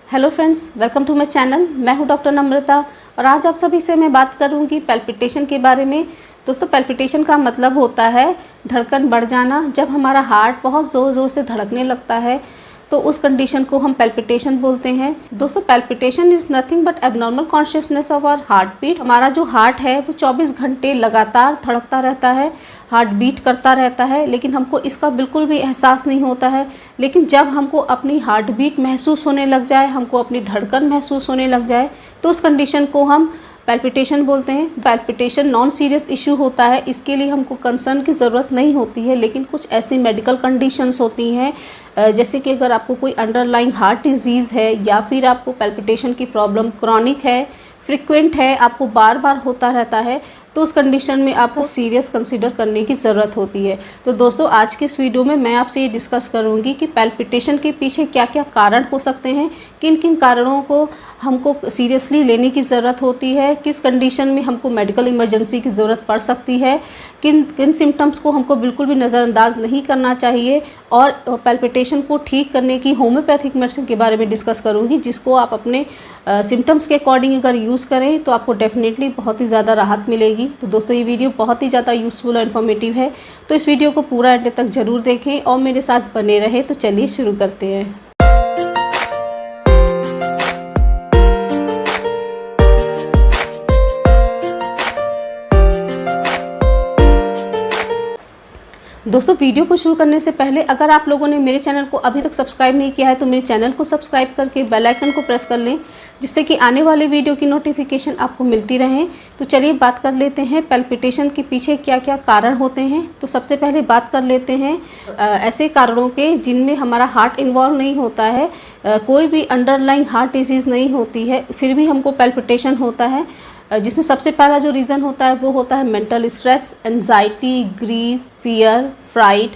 Hello friends, welcome to my channel. मैं हूं doctor नम्रता और आज आप सभी से मैं बात करूंगी पैल्पिटेशन के बारे में। दोस्तों, पैल्पिटेशन का मतलब होता है धड़कन बढ़ जाना। जब हमारा हार्ट बहुत ज़ोर ज़ोर से धड़कने लगता है तो उस कंडीशन को हम पैल्पिटेशन बोलते हैं। दोस्तों, palpitation is nothing but abnormal consciousness of our heart beat. हमारा जो हार्ट है वो 24 घंटे लगातार धड़कता रहता है, हार्ट बीट करता रहता है, लेकिन हमको इसका बिल्कुल भी एहसास नहीं होता है। लेकिन जब हमको अपनी हार्ट बीट महसूस होने लग जाए, हमको अपनी धड़कन महसूस होने लग जाए, तो उस कंडीशन को हम पैल्पिटेशन बोलते हैं। पैल्पिटेशन नॉन सीरियस इशू होता है, इसके लिए हमको कंसर्न की ज़रूरत नहीं होती है। लेकिन कुछ ऐसी मेडिकल कंडीशंस होती हैं, जैसे कि अगर आपको कोई अंडरलाइंग हार्ट डिजीज़ है या फिर आपको पैल्पिटेशन की प्रॉब्लम क्रॉनिक है, फ्रिक्वेंट है, आपको बार बार होता रहता है, तो उस कंडीशन में आपको सीरियस कंसीडर करने की ज़रूरत होती है। तो दोस्तों, आज के इस वीडियो में मैं आपसे ये डिस्कस करूँगी कि पैल्पिटेशन के पीछे क्या क्या कारण हो सकते हैं, किन किन कारणों को हमको सीरियसली लेने की ज़रूरत होती है, किस कंडीशन में हमको मेडिकल इमरजेंसी की ज़रूरत पड़ सकती है, किन किन सिम्टम्स को हमको बिल्कुल भी नज़रअंदाज नहीं करना चाहिए, और पैल्पिटेशन को ठीक करने की होम्योपैथिक मेडिसिन के बारे में डिस्कस करूँगी, जिसको आप अपने सिम्टम्स के अकॉर्डिंग अगर यूज़ करें तो आपको डेफिनेटली बहुत ही ज़्यादा राहत मिलेगी। तो दोस्तों, ये वीडियो बहुत ही ज़्यादा यूज़फुल और इन्फॉर्मेटिव है, तो इस वीडियो को पूरा एंड तक ज़रूर देखें और मेरे साथ बने रहें। तो चलिए शुरू करते हैं। दोस्तों, वीडियो को शुरू करने से पहले अगर आप लोगों ने मेरे चैनल को अभी तक सब्सक्राइब नहीं किया है तो मेरे चैनल को सब्सक्राइब करके बेल आइकन को प्रेस कर लें, जिससे कि आने वाले वीडियो की नोटिफिकेशन आपको मिलती रहे। तो चलिए बात कर लेते हैं पैल्पिटेशन के पीछे क्या क्या कारण होते हैं। तो सबसे पहले बात कर लेते हैं ऐसे कारणों के जिनमें हमारा हार्ट इन्वॉल्व नहीं होता है, कोई भी अंडरलाइंग हार्ट डिजीज़ नहीं होती है, फिर भी हमको पैल्पिटेशन होता है। जिसमें सबसे पहला जो रीज़न होता है वो होता है mental stress, anxiety, grief, fear, fright,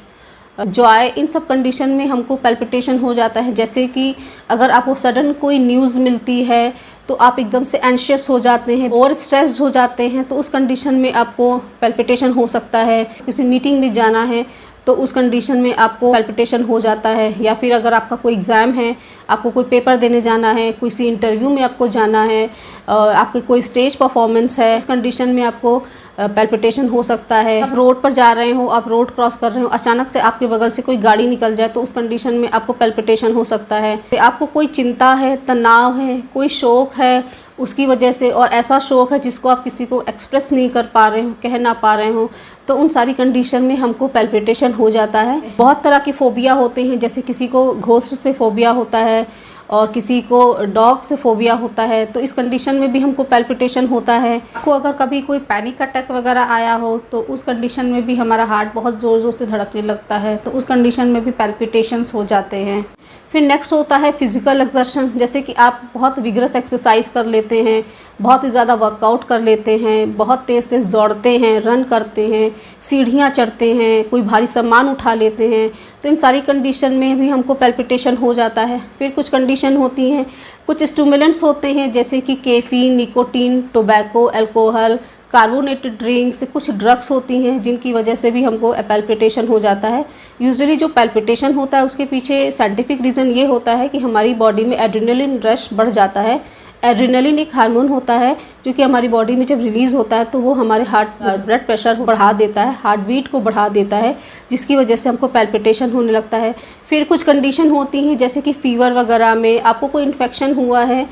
joy. इन सब कंडीशन में हमको पैल्पिटेशन हो जाता है। जैसे कि अगर आपको सडन कोई न्यूज़ मिलती है तो आप एकदम से एंशियस हो जाते हैं और स्ट्रेस्ड हो जाते हैं, तो उस कंडीशन में आपको पैल्पिटेशन हो सकता है। किसी मीटिंग में जाना है तो उस कंडीशन में आपको पैल्पिटेशन हो जाता है। या फिर अगर आपका कोई एग्ज़ाम है, आपको कोई पेपर देने जाना है, किसी इंटरव्यू में आपको जाना है, आपके कोई स्टेज परफॉर्मेंस है, उस कंडीशन में आपको पैल्पिटेशन हो सकता है। आप रोड पर जा रहे हो, आप रोड क्रॉस कर रहे हो, अचानक से आपके बगल से कोई गाड़ी निकल जाए तो उस कंडीशन में आपको पैल्पिटेशन हो सकता है। आपको कोई चिंता है, तनाव है, कोई शौक है उसकी वजह से, और ऐसा शौक है जिसको आप किसी को एक्सप्रेस नहीं कर पा रहे हो, कह ना पा रहे हो, तो उन सारी कंडीशन में हमको पैल्पिटेशन हो जाता है। बहुत तरह के फोबिया होते हैं, जैसे किसी को घोस्ट से फोबिया होता है और किसी को डॉग से फोबिया होता है, तो इस कंडीशन में भी हमको पैल्पिटेशन होता है। आपको अगर कभी कोई पैनिक अटैक वगैरह आया हो तो उस कंडीशन में भी हमारा हार्ट बहुत ज़ोर ज़ोर से धड़कने लगता है, तो उस कंडीशन में भी पैल्पिटेशंस हो जाते हैं। फिर नेक्स्ट होता है फिज़िकल एक्सर्शन, जैसे कि आप बहुत विगरस एक्सरसाइज कर लेते हैं, बहुत ही ज़्यादा वर्कआउट कर लेते हैं, बहुत तेज़ तेज़ दौड़ते हैं, रन करते हैं, सीढ़ियाँ चढ़ते हैं, कोई भारी सामान उठा लेते हैं, तो इन सारी कंडीशन में भी हमको पैल्पिटेशन हो जाता है। फिर कुछ कंडीशन होती हैं, कुछ स्टिमुलेंट्स होते हैं, जैसे कि caffeine, nicotine, tobacco, alcohol, carbonated drinks, कुछ ड्रग्स होती हैं जिनकी वजह से भी हमको पैल्पिटेशन हो जाता है। यूजुअली जो पैल्पिटेशन होता है उसके पीछे साइंटिफिक रीज़न ये होता है कि हमारी बॉडी में एड्रेनलिन रश बढ़ जाता है। एड्रेनलिन एक हार्मोन होता है जो कि हमारी बॉडी में जब रिलीज़ होता है तो वो हमारे ब्लड प्रेशर को बढ़ा देता है, हार्ट बीट को बढ़ा देता है, जिसकी वजह से हमको पैल्पिटेशन होने लगता है। फिर कुछ कंडीशन होती हैं, जैसे कि फ़ीवर वगैरह में आपको कोई इन्फेक्शन हुआ है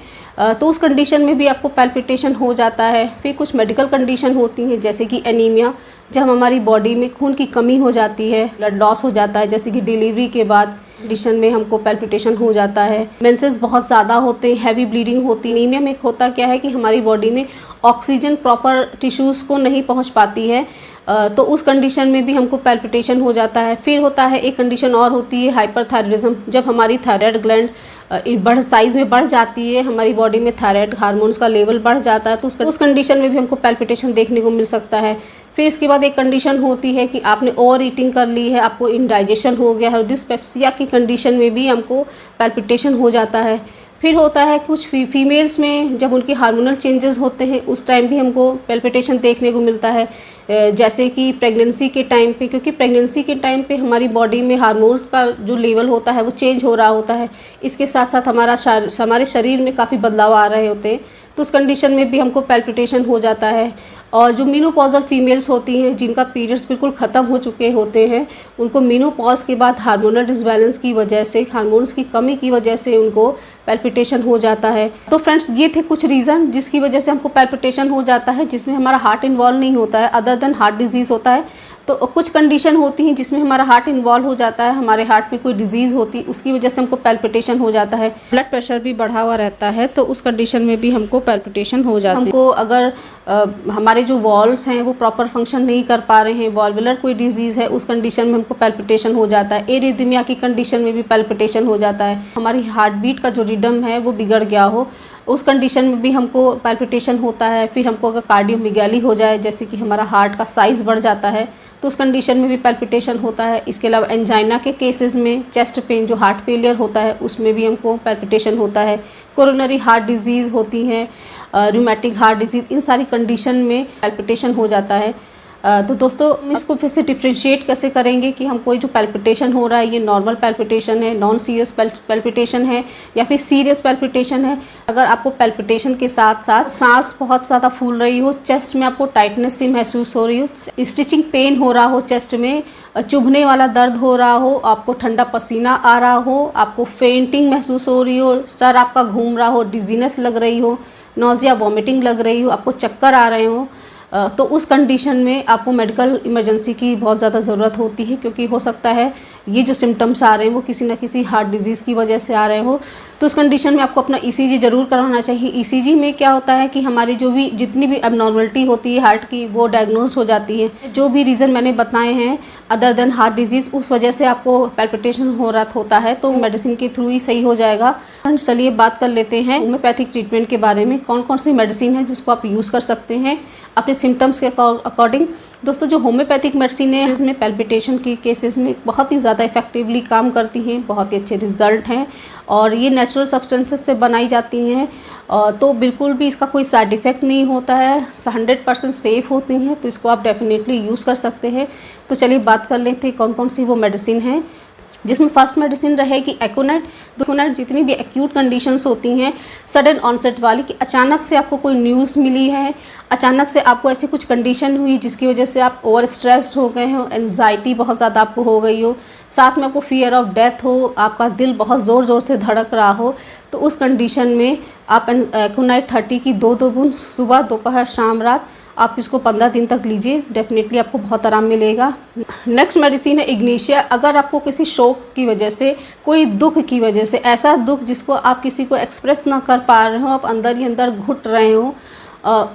तो उस कंडीशन में भी आपको पैल्पिटेशन हो जाता है। फिर कुछ मेडिकल कंडीशन होती हैं, जैसे कि एनीमिया, जब हमारी बॉडी में खून की कमी हो जाती है, ब्लड लॉस हो जाता है, जैसे कि डिलीवरी के बाद कंडीशन में हमको पैल्पिटेशन हो जाता है। मेंसेस बहुत ज़्यादा होते हैं, हैवी ब्लीडिंग होती है। एनीमिया में होता क्या है कि हमारी बॉडी में ऑक्सीजन प्रॉपर टिश्यूज़ को नहीं पहुंच पाती है, तो उस कंडीशन में भी हमको पैल्पिटेशन हो जाता है। फिर होता है एक कंडीशन और होती है हाइपरथायरॉयडिज्म, जब हमारी थायराइड ग्लैंड साइज़ में बढ़ जाती है, हमारी बॉडी में थायराइड हार्मोन्स का लेवल बढ़ जाता है, तो उस कंडीशन में भी हमको पैल्पिटेशन देखने को मिल सकता है। फिर इसके बाद एक कंडीशन होती है कि आपने ओवर ईटिंग कर ली है, आपको इंडाइजेशन हो गया है, डिस्पेप्सिया की कंडीशन में भी हमको पैल्पिटेशन हो जाता है। फिर होता है कुछ फीमेल्स में जब उनके हार्मोनल चेंजेस होते हैं उस टाइम भी हमको पैल्पिटेशन देखने को मिलता है, जैसे कि प्रेगनेंसी के टाइम पे, क्योंकि प्रेगनेंसी के टाइम पे हमारी बॉडी में हार्मोन्स का जो लेवल होता है वो चेंज हो रहा होता है। इसके साथ साथ हमारे शरीर में काफ़ी बदलाव आ रहे होते हैं, तो उस कंडीशन में भी हमको पैल्पिटेशन हो जाता है। और जो मीनोपॉजल फीमेल्स होती हैं जिनका पीरियड्स बिल्कुल ख़त्म हो चुके होते हैं, उनको मीनोपॉज के बाद हार्मोनल डिसबैलेंस की वजह से, हार्मोन्स की कमी की वजह से उनको पैल्पिटेशन हो जाता है। तो फ्रेंड्स, ये थे कुछ रीज़न जिसकी वजह से हमको पैल्पिटेशन हो जाता है, जिसमें हमारा हार्ट इन्वॉल्व नहीं होता है, अदर देन हार्ट डिजीज़ होता है। तो कुछ कंडीशन होती हैं जिसमें हमारा हार्ट इन्वॉल्व हो जाता है, हमारे हार्ट में कोई डिजीज़ होती है, उसकी वजह से हमको पैल्पिटेशन हो जाता है। ब्लड प्रेशर भी बढ़ा हुआ रहता है, तो उस कंडीशन में भी हमको पैल्पिटेशन हो जाती है। हमको अगर हमारे जो वॉल्व्स हैं वो प्रॉपर फंक्शन नहीं कर पा रहे हैं, वॉल्वुलर कोई डिजीज़ है, उस कंडीशन में हमको पैल्पिटेशन हो जाता है। एरिथमिया की कंडीशन में भी पैल्पिटेशन हो जाता है। हमारी हार्ट बीट का जो रिदम है वो बिगड़ गया हो, उस कंडीशन में भी हमको पैल्पिटेशन होता है। फिर हमको अगर कार्डियोमिगैली हो जाए, जैसे कि हमारा हार्ट का साइज़ बढ़ जाता है, तो उस कंडीशन में भी पैल्पिटेशन होता है। इसके अलावा एंजाइना के केसेस में, चेस्ट पेन जो हार्ट फेलियर होता है उसमें भी हमको पैल्पिटेशन होता है। कोरोनरी हार्ट डिजीज़ होती हैं, रूमेटिक हार्ट डिजीज़, इन सारी कंडीशन में पैल्पिटेशन हो जाता है। तो दोस्तों, इसको फिर से डिफ्रेंशिएट कैसे करेंगे कि हमको ये जो पैल्पिटेशन हो रहा है ये नॉर्मल पैल्पिटेशन है, नॉन सीरियस पैल्पिटेशन है या फिर सीरियस पैल्पिटेशन है। अगर आपको पैल्पिटेशन के साथ साथ सांस बहुत ज़्यादा फूल रही हो, चेस्ट में आपको टाइटनेस सी महसूस हो रही हो, स्टिचिंग पेन हो रहा हो, चेस्ट में चुभने वाला दर्द हो रहा हो, आपको ठंडा पसीना आ रहा हो, आपको फेंटिंग महसूस हो रही हो, सर आपका घूम रहा हो, डिजीनेस लग रही हो, नोजिया वॉमिटिंग लग रही हो, आपको चक्कर आ रहे हो, तो उस कंडीशन में आपको मेडिकल इमरजेंसी की बहुत ज़्यादा ज़रूरत होती है, क्योंकि हो सकता है ये जो सिम्टम्स आ रहे हैं वो किसी न किसी हार्ट डिजीज़ की वजह से आ रहे हो। तो उस कंडीशन में आपको अपना ईसीजी ज़रूर करवाना चाहिए। ईसीजी में क्या होता है कि हमारी जो भी जितनी भी एबनॉर्मलिटी होती है हार्ट की वो डायग्नोज हो जाती है। जो भी रीज़न मैंने बताए हैं अदर देन हार्ट डिजीज़, उस वजह से आपको पैल्पिटेशन हो रहा होता है, तो मेडिसिन के थ्रू ही सही हो जाएगा। फ्रेंड्स, चलिए बात कर लेते हैं होम्योपैथिक ट्रीटमेंट के बारे में। कौन कौन सी मेडिसिन है जिसको आप यूज़ कर सकते हैं अपने सिम्टम्स के अकॉर्डिंग। दोस्तों, जो होम्योपैथिक मेडिसिन है इसमें पैल्पिटेशन के केसेस में बहुत ही ज़्यादा इफेक्टिवली काम करती हैं, बहुत ही अच्छे रिजल्ट हैं और ये नेचुरल सब्सटेंसेस से बनाई जाती हैं, तो बिल्कुल भी इसका कोई साइड इफ़ेक्ट नहीं होता है, 100% सेफ़ होती हैं, तो इसको आप डेफिनेटली यूज़ कर सकते हैं। तो चलिए बात कर लेते हैं कौन कौन सी वो मेडिसिन हैं, जिसमें फर्स्ट मेडिसिन रहेगी एक्यूनेट। एक्यूनेट जितनी भी एक्यूट कंडीशंस होती हैं सडन ऑनसेट वाली, कि अचानक से आपको कोई न्यूज़ मिली है, अचानक से आपको ऐसी कुछ कंडीशन हुई जिसकी वजह से आप ओवर स्ट्रेस्ड हो गए हो, एंजाइटी बहुत ज़्यादा आपको हो गई हो, साथ में आपको फियर ऑफ डेथ हो, आपका दिल बहुत ज़ोर ज़ोर से धड़क रहा हो, तो उस कंडीशन में आप एक्यूनाइट 30 की 2 बूंद सुबह, दोपहर, शाम, रात आप इसको 15 दिन तक लीजिए, डेफिनेटली आपको बहुत आराम मिलेगा। नेक्स्ट मेडिसिन है इग्निशिया। अगर आपको किसी शोक की वजह से, कोई दुख की वजह से, ऐसा दुख जिसको आप किसी को एक्सप्रेस ना कर पा रहे हो, आप अंदर ही अंदर घुट रहे हो,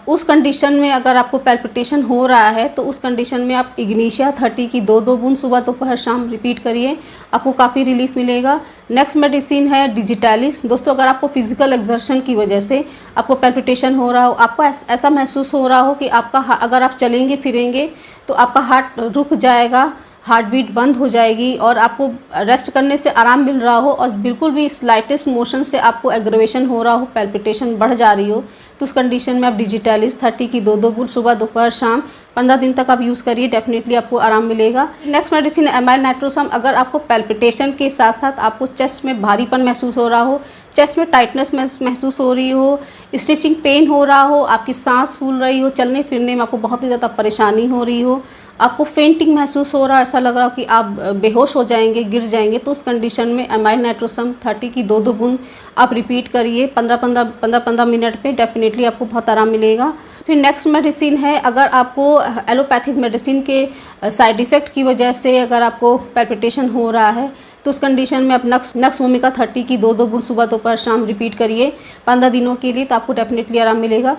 उस कंडीशन में अगर आपको पैल्पिटेशन हो रहा है तो उस कंडीशन में आप इग्निशिया 30 की 2 बूंद सुबह, दोपहर, शाम रिपीट करिए, आपको काफ़ी रिलीफ मिलेगा। नेक्स्ट मेडिसिन है डिजिटैलिस। दोस्तों, अगर आपको फिजिकल एक्सर्शन की वजह से आपको पैल्पिटेशन हो रहा हो, आपको ऐसा महसूस हो रहा हो कि आपका अगर आप चलेंगे फिरेंगे तो आपका हार्ट रुक जाएगा, हार्ट बीट बंद हो जाएगी और आपको रेस्ट करने से आराम मिल रहा हो और बिल्कुल भी स्लाइटेस्ट मोशन से आपको एग्रवेशन हो रहा हो, पैल्पिटेशन बढ़ जा रही हो, तो उस कंडीशन में आप डिजिटैलिस 30 की 2 बूंद सुबह, दोपहर, शाम 15 दिन तक आप यूज़ करिए, डेफिनेटली आपको आराम मिलेगा। नेक्स्ट मेडिसिन है एमाइल नाइट्रोसम। अगर आपको पैल्पिटेशन के साथ साथ आपको चेस्ट में भारीपन महसूस हो रहा हो, चेस्ट में टाइटनेस महसूस हो रही हो, स्टिचिंग पेन हो रहा हो, आपकी सांस फूल रही हो, चलने फिरने में आपको बहुत ही ज़्यादा परेशानी हो रही हो, आपको फेंटिंग महसूस हो रहा है, ऐसा लग रहा हो कि आप बेहोश हो जाएंगे, गिर जाएंगे, तो उस कंडीशन में एमाइल नाइट्रोसम 30 की 2 बूंद आप रिपीट करिए 15-15 मिनट पे, डेफिनेटली आपको बहुत आराम मिलेगा। फिर नेक्स्ट मेडिसिन है, अगर आपको एलोपैथिक मेडिसिन के साइड इफ़ेक्ट की वजह से अगर आपको पैल्पिटेशन हो रहा है तो उस कंडीशन में आप नक्स वोमिका 30 की 2 बूंद सुबह, दोपहर, शाम रिपीट करिए 15 दिनों के लिए, तो आपको डेफिनेटली आराम मिलेगा।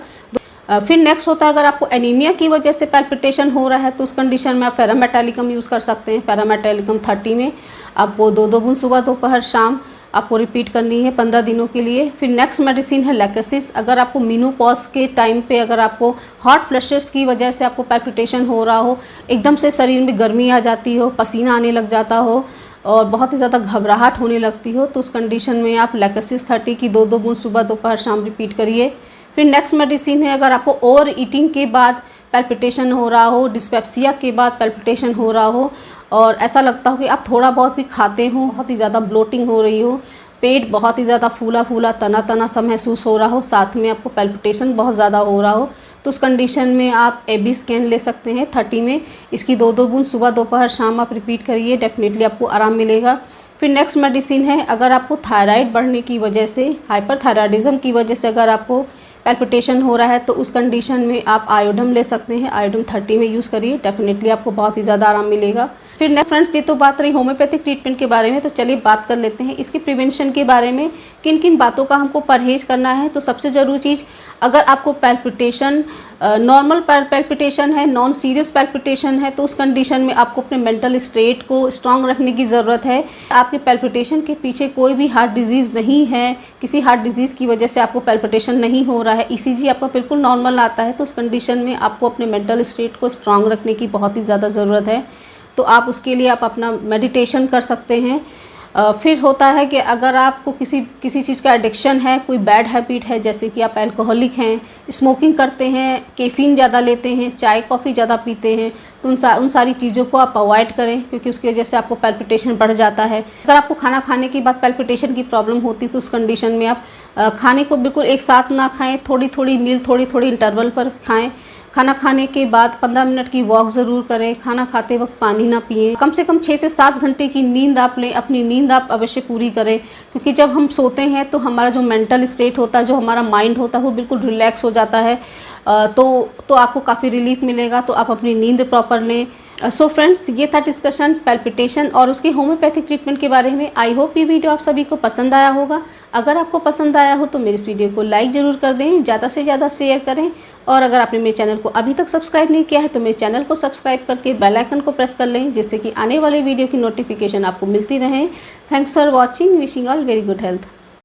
फिर नेक्स्ट होता है, अगर आपको एनीमिया की वजह से पैल्पिटेशन हो रहा है तो उस कंडीशन में आप फेरामेटालिकम यूज़ कर सकते हैं। फेरामेटालिकम 30 में आपको 2 बूंद सुबह, दोपहर, शाम आपको रिपीट करनी है 15 दिनों के लिए। फिर नेक्स्ट मेडिसिन है लैकेसिस। अगर आपको मेनोपॉज के टाइम पे अगर आपको हॉट फ्लैशेस की वजह से आपको पैल्पिटेशन हो रहा हो, एकदम से शरीर में गर्मी आ जाती हो, पसीना आने लग जाता हो, और बहुत ही ज़्यादा घबराहट होने लगती हो, तो उस कंडीशन में आप लैक्टोसिस 30 की 2-2 बूंद सुबह दोपहर शाम रिपीट करिए। फिर नेक्स्ट मेडिसिन है, अगर आपको ओवर ईटिंग के बाद पैल्पिटेशन हो रहा हो, डिस्पेप्सिया के बाद पैल्पिटेशन हो रहा हो और ऐसा लगता हो कि आप थोड़ा बहुत भी खाते हो, बहुत ही ज़्यादा ब्लोटिंग हो रही हो, पेट बहुत ही ज़्यादा फूला फूला तना तना सा महसूस हो रहा हो, साथ में आपको पैल्पिटेशन बहुत ज़्यादा हो रहा हो, तो उस कंडीशन में आप AB स्कैन ले सकते हैं 30 में। इसकी 2-2 बूंद सुबह दोपहर शाम आप रिपीट करिए, डेफिनेटली आपको आराम मिलेगा। फिर नेक्स्ट मेडिसिन है, अगर आपको थायराइड बढ़ने की वजह से, हाइपरथायराइडिज्म की वजह से अगर आपको पैल्पिटेशन हो रहा है तो उस कंडीशन में आप आयोडम ले सकते हैं। आयोडम 30 में यूज़ करिए, डेफिनेटली आपको बहुत ही ज़्यादा आराम मिलेगा। फिर नेक्स्ट फ्रेंड्स, ये तो बात रही होम्योपैथिक ट्रीटमेंट के बारे में, तो चलिए बात कर लेते हैं इसके प्रिवेंशन के बारे में, किन किन बातों का हमको परहेज करना है। तो सबसे ज़रूरी चीज़, अगर आपको पैल्पिटेशन नॉर्मल पैल्पिटेशन है, नॉन सीरियस पैल्पिटेशन है, तो उस कंडीशन में आपको अपने मेंटल स्टेट को स्ट्रांग रखने की ज़रूरत है। आपके पैल्पिटेशन के पीछे कोई भी हार्ट डिजीज़ नहीं है, किसी हार्ट डिजीज़ की वजह से आपको पैल्पिटेशन नहीं हो रहा है, ECG आपका बिल्कुल नॉर्मल आता है, तो उस कंडीशन में आपको अपने मेंटल स्टेट को स्ट्रांग रखने की बहुत ही ज़्यादा ज़रूरत है। तो आप उसके लिए आप अपना मेडिटेशन कर सकते हैं। फिर होता है कि अगर आपको किसी चीज़ का एडिक्शन है, कोई बैड हैबिट है, जैसे कि आप अल्कोहलिक हैं, स्मोकिंग करते हैं, कैफ़ीन ज़्यादा लेते हैं, चाय कॉफ़ी ज़्यादा पीते हैं, तो उन सारी चीज़ों को आप अवॉइड करें, क्योंकि उसकी वजह से आपको पैल्पिटेशन बढ़ जाता है। अगर आपको खाना खाने के बाद पैल्पिटेशन की प्रॉब्लम होती है तो उस कंडीशन में आप खाने को बिल्कुल एक साथ ना खाएँ, थोड़ी थोड़ी मील थोड़ी थोड़ी इंटरवल पर खाएँ। खाना खाने के बाद 15 मिनट की वॉक ज़रूर करें। खाना खाते वक्त पानी ना पिएं। कम से कम 6 से 7 घंटे की नींद आप लें। अपनी नींद आप अवश्य पूरी करें, क्योंकि जब हम सोते हैं तो हमारा जो मेंटल स्टेट होता है, जो हमारा माइंड होता है, वो बिल्कुल रिलैक्स हो जाता है। तो आपको काफ़ी रिलीफ मिलेगा। तो आप अपनी नींद प्रॉपर लें। सो फ्रेंड्स, ये था डिस्कशन पैल्पिटेशन और उसके होम्योपैथिक ट्रीटमेंट के बारे में। आई होप ये वीडियो आप सभी को पसंद आया होगा। अगर आपको पसंद आया हो तो मेरे इस वीडियो को लाइक ज़रूर कर दें, ज़्यादा से ज़्यादा शेयर करें, और अगर आपने मेरे चैनल को अभी तक सब्सक्राइब नहीं किया है तो मेरे चैनल को सब्सक्राइब करके बेल आइकन को प्रेस कर लें, जिससे कि आने वाले वीडियो की नोटिफिकेशन आपको मिलती रहे। Thanks for watching. Wishing all very good health.